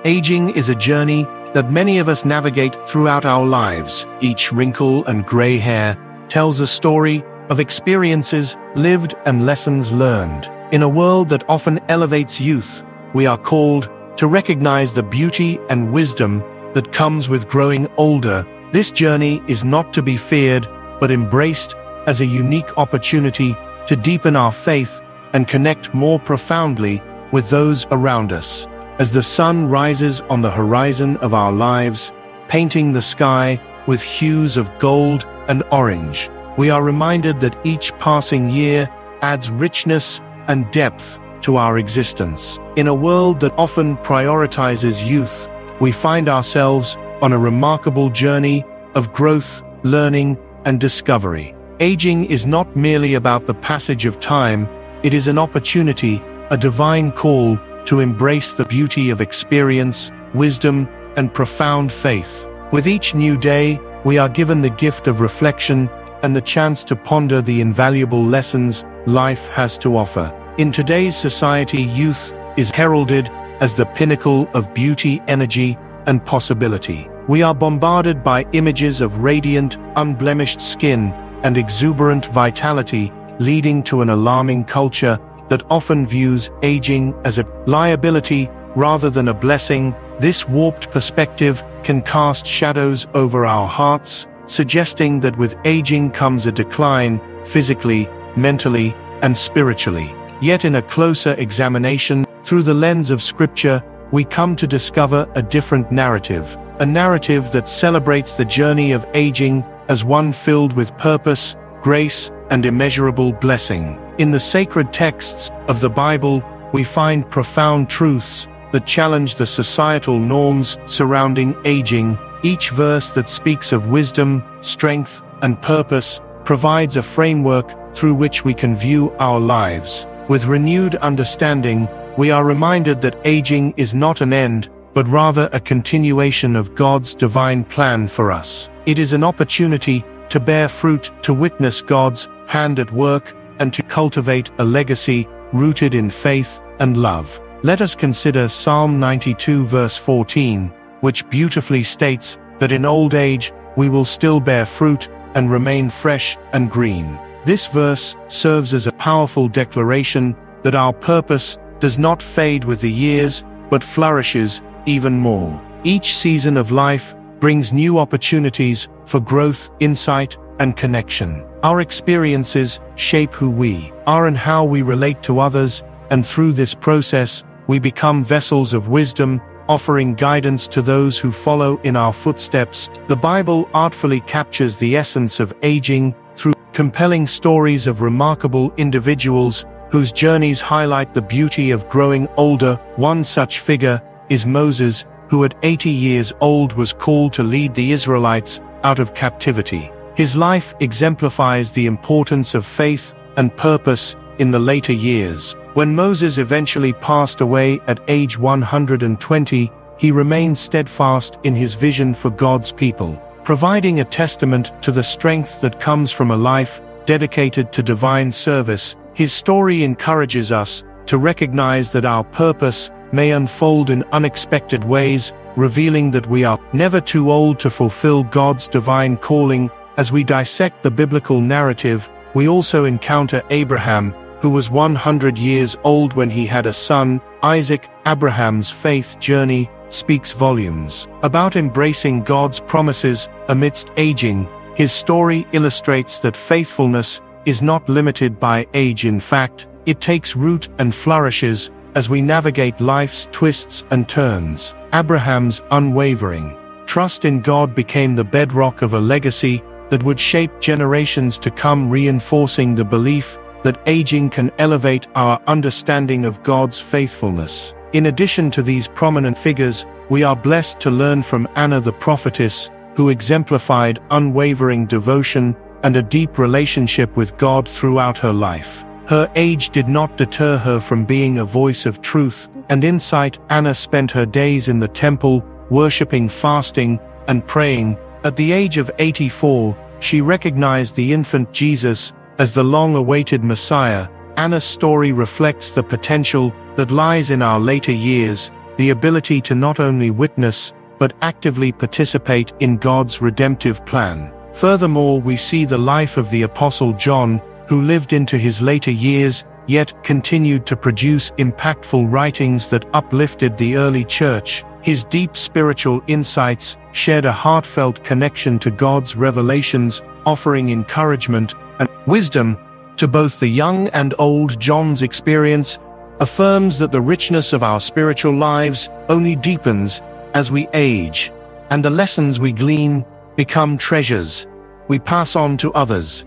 Aging is a journey that many of us navigate throughout our lives. Each wrinkle and gray hair tells a story of experiences lived and lessons learned. In a world that often elevates youth, we are called to recognize the beauty and wisdom that comes with growing older. This journey is not to be feared, but embraced as a unique opportunity to deepen our faith and connect more profoundly with those around us. As the sun rises on the horizon of our lives, painting the sky with hues of gold and orange, we are reminded that each passing year adds richness and depth to our existence. In a world that often prioritizes youth, we find ourselves on a remarkable journey of growth, learning, and discovery. Aging is not merely about the passage of time, it is an opportunity, a divine call to embrace the beauty of experience, wisdom, and profound faith. With each new day, we are given the gift of reflection and the chance to ponder the invaluable lessons life has to offer. In today's society, youth is heralded as the pinnacle of beauty, energy, and possibility. We are bombarded by images of radiant, unblemished skin and exuberant vitality, leading to an alarming culture that often views aging as a liability rather than a blessing. This warped perspective can cast shadows over our hearts, suggesting that with aging comes a decline, physically, mentally, and spiritually. Yet in a closer examination, through the lens of Scripture, we come to discover a different narrative, a narrative that celebrates the journey of aging as one filled with purpose, grace, and immeasurable blessing. In the sacred texts of the Bible, we find profound truths that challenge the societal norms surrounding aging. Each verse that speaks of wisdom, strength, and purpose provides a framework through which we can view our lives. With renewed understanding, we are reminded that aging is not an end, but rather a continuation of God's divine plan for us. It is an opportunity to bear fruit, to witness God's hand at work, and to cultivate a legacy rooted in faith and love. Let us consider Psalm 92 verse 14, which beautifully states that in old age we will still bear fruit and remain fresh and green. This verse serves as a powerful declaration that our purpose does not fade with the years, but flourishes even more. Each season of life brings new opportunities for growth, insight, and connection. Our experiences shape who we are and how we relate to others, and through this process, we become vessels of wisdom, offering guidance to those who follow in our footsteps. The Bible artfully captures the essence of aging through compelling stories of remarkable individuals whose journeys highlight the beauty of growing older. One such figure is Moses, who at 80 years old was called to lead the Israelites out of captivity. His life exemplifies the importance of faith and purpose in the later years. When Moses eventually passed away at age 120, he remained steadfast in his vision for God's people, providing a testament to the strength that comes from a life dedicated to divine service. His story encourages us to recognize that our purpose may unfold in unexpected ways, revealing that we are never too old to fulfill God's divine calling. As we dissect the biblical narrative, we also encounter Abraham, who was 100 years old when he had a son, Isaac. Abraham's faith journey speaks volumes about embracing God's promises amidst aging. His story illustrates that faithfulness is not limited by age. In fact, it takes root and flourishes as we navigate life's twists and turns. Abraham's unwavering trust in God became the bedrock of a legacy that would shape generations to come, reinforcing the belief that aging can elevate our understanding of God's faithfulness. In addition to these prominent figures, we are blessed to learn from Anna the prophetess, who exemplified unwavering devotion and a deep relationship with God throughout her life. Her age did not deter her from being a voice of truth and insight. Anna spent her days in the temple, worshiping, fasting, and praying. At the age of 84, she recognized the infant Jesus as the long-awaited Messiah. Anna's story reflects the potential that lies in our later years the ability to not only witness, but actively participate in God's redemptive plan. Furthermore, we see the life of the Apostle John, who lived into his later years, yet continued to produce impactful writings that uplifted the early church. His deep spiritual insights shared a heartfelt connection to God's revelations, offering encouragement and wisdom to both the young and old. John's experience affirms that the richness of our spiritual lives only deepens as we age, and the lessons we glean become treasures we pass on to others.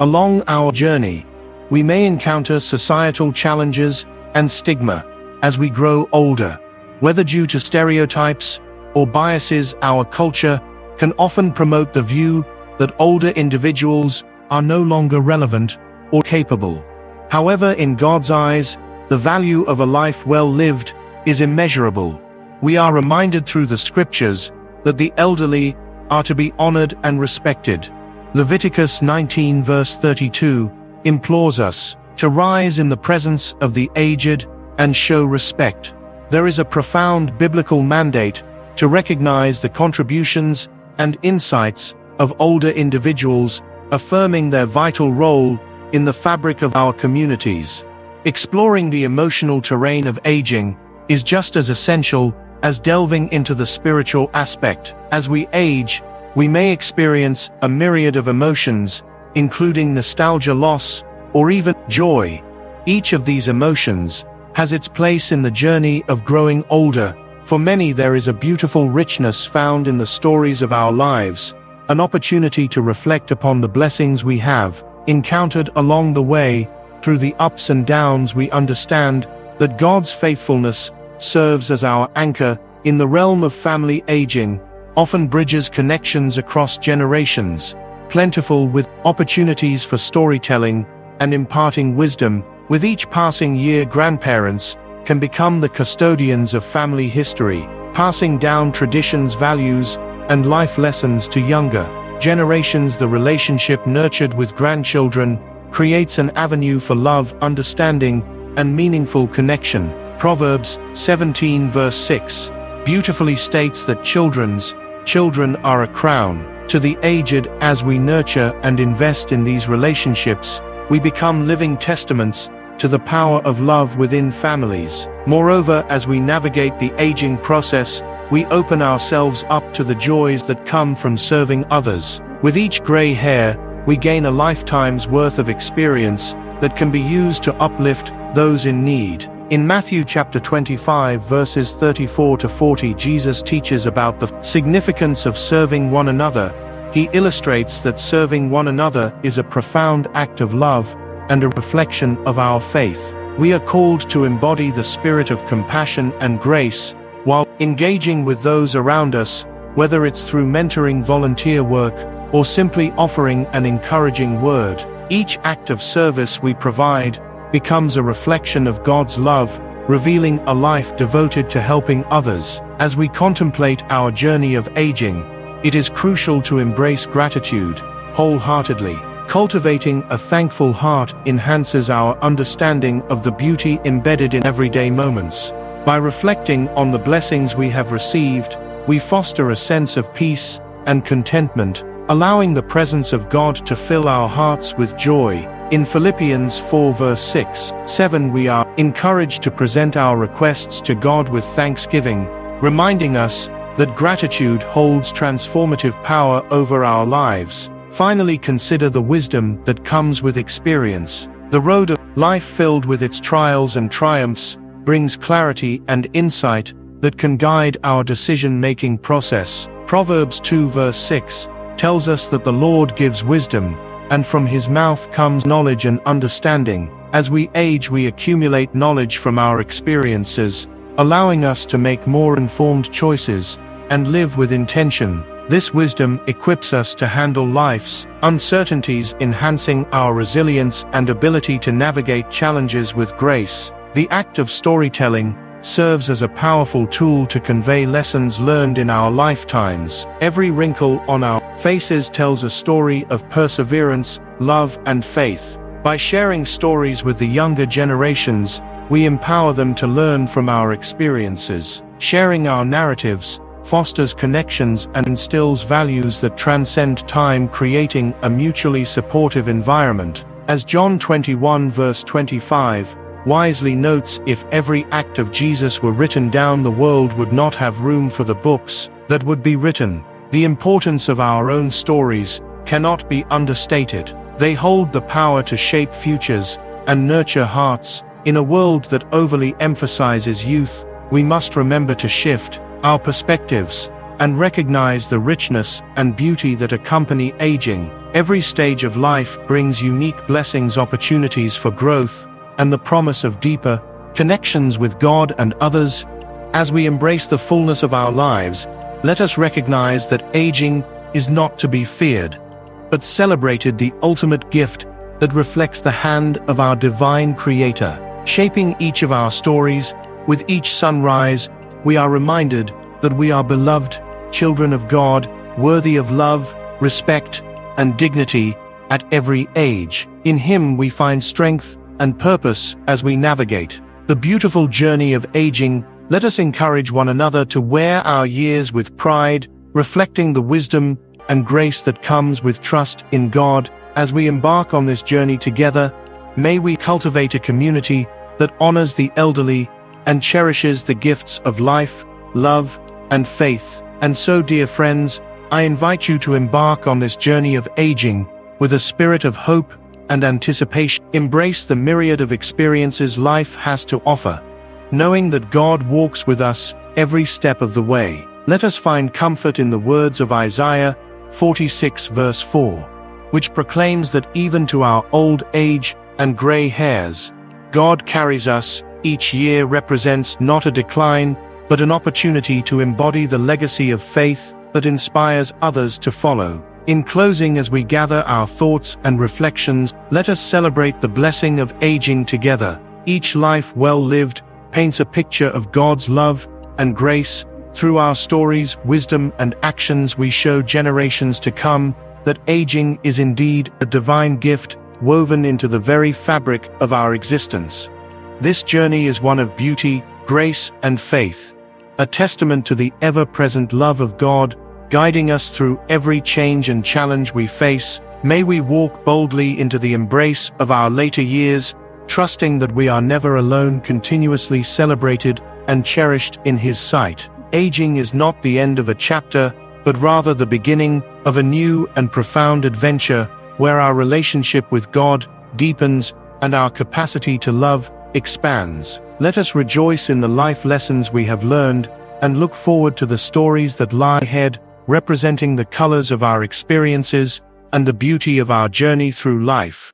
Along our journey, we may encounter societal challenges and stigma as we grow older. Whether due to stereotypes or biases, our culture can often promote the view that older individuals are no longer relevant or capable. However, in God's eyes, the value of a life well lived is immeasurable. We are reminded through the scriptures that the elderly are to be honored and respected. Leviticus 19 verse 32 implores us to rise in the presence of the aged and show respect. There is a profound biblical mandate to recognize the contributions and insights of older individuals, affirming their vital role in the fabric of our communities. Exploring the emotional terrain of aging is just as essential as delving into the spiritual aspect. As we age, we may experience a myriad of emotions, including nostalgia, loss, or even joy. Each of these emotions has its place in the journey of growing older. For many, there is a beautiful richness found in the stories of our lives, an opportunity to reflect upon the blessings we have encountered along the way. Through the ups and downs, we understand that God's faithfulness serves as our anchor. In the realm of family, aging often bridges connections across generations, plentiful with opportunities for storytelling and imparting wisdom. With each passing year, grandparents can become the custodians of family history, passing down traditions, values, and life lessons to younger generations. The relationship nurtured with grandchildren creates an avenue for love, understanding, and meaningful connection. Proverbs 17 verse 6 beautifully states that children are a crown to the aged. As we nurture and invest in these relationships, we become living testaments to the power of love within families. Moreover, as we navigate the aging process, we open ourselves up to the joys that come from serving others. With each gray hair, we gain a lifetime's worth of experience that can be used to uplift those in need. In Matthew chapter 25 verses 34 to 40, Jesus teaches about the significance of serving one another. He illustrates that serving one another is a profound act of love and a reflection of our faith. We are called to embody the spirit of compassion and grace while engaging with those around us, whether it's through mentoring, volunteer work, or simply offering an encouraging word. Each act of service we provide becomes a reflection of God's love, revealing a life devoted to helping others. As we contemplate our journey of aging, it is crucial to embrace gratitude wholeheartedly. Cultivating a thankful heart enhances our understanding of the beauty embedded in everyday moments. By reflecting on the blessings we have received, we foster a sense of peace and contentment, allowing the presence of God to fill our hearts with joy. In Philippians 4 verse 6-7, we are encouraged to present our requests to God with thanksgiving, reminding us that gratitude holds transformative power over our lives. Finally, consider the wisdom that comes with experience. The road of life, filled with its trials and triumphs, brings clarity and insight that can guide our decision-making process. Proverbs 2 verse 6 tells us that the Lord gives wisdom, and from his mouth comes knowledge and understanding. As we age, we accumulate knowledge from our experiences, allowing us to make more informed choices and live with intention. This wisdom equips us to handle life's uncertainties, enhancing our resilience and ability to navigate challenges with grace. The act of storytelling serves as a powerful tool to convey lessons learned in our lifetimes. Every wrinkle on our faces tells a story of perseverance, love, and faith. By sharing stories with the younger generations, we empower them to learn from our experiences, Sharing our narratives fosters connections and instills values that transcend time, creating a mutually supportive environment. As John 21 verse 25 wisely notes, if every act of Jesus were written down, the world would not have room for the books that would be written. The importance of our own stories cannot be understated. They hold the power to shape futures and nurture hearts. In a world that overly emphasizes youth, we must remember to shift our perspectives and recognize the richness and beauty that accompany aging. Every stage of life brings unique blessings, opportunities for growth, and the promise of deeper connections with God and others. As we embrace the fullness of our lives, let us recognize that aging is not to be feared, but celebrated, the ultimate gift that reflects the hand of our divine Creator, shaping each of our stories. With each sunrise, we are reminded that we are beloved children of God, worthy of love, respect, and dignity at every age. In Him we find strength and purpose as we navigate the beautiful journey of aging. Let us encourage one another to wear our years with pride, reflecting the wisdom and grace that comes with trust in God. As we embark on this journey together, may we cultivate a community that honors the elderly and cherishes the gifts of life, love, and faith. And so, dear friends, I invite you to embark on this journey of aging with a spirit of hope and anticipation. Embrace the myriad of experiences life has to offer, knowing that God walks with us every step of the way. Let us find comfort in the words of Isaiah 46 verse 4, which proclaims that even to our old age and gray hairs, God carries us. Each year represents not a decline, but an opportunity to embody the legacy of faith that inspires others to follow. In closing, as we gather our thoughts and reflections, let us celebrate the blessing of aging together. Each life well lived paints a picture of God's love and grace. Through our stories, wisdom, and actions, we show generations to come that aging is indeed a divine gift woven into the very fabric of our existence. This journey is one of beauty, grace, and faith, a testament to the ever-present love of God, guiding us through every change and challenge we face. May we walk boldly into the embrace of our later years, trusting that we are never alone, continuously celebrated and cherished in His sight. Aging is not the end of a chapter, but rather the beginning of a new and profound adventure, where our relationship with God deepens and our capacity to love expands. Let us rejoice in the life lessons we have learned and look forward to the stories that lie ahead, representing the colors of our experiences and the beauty of our journey through life.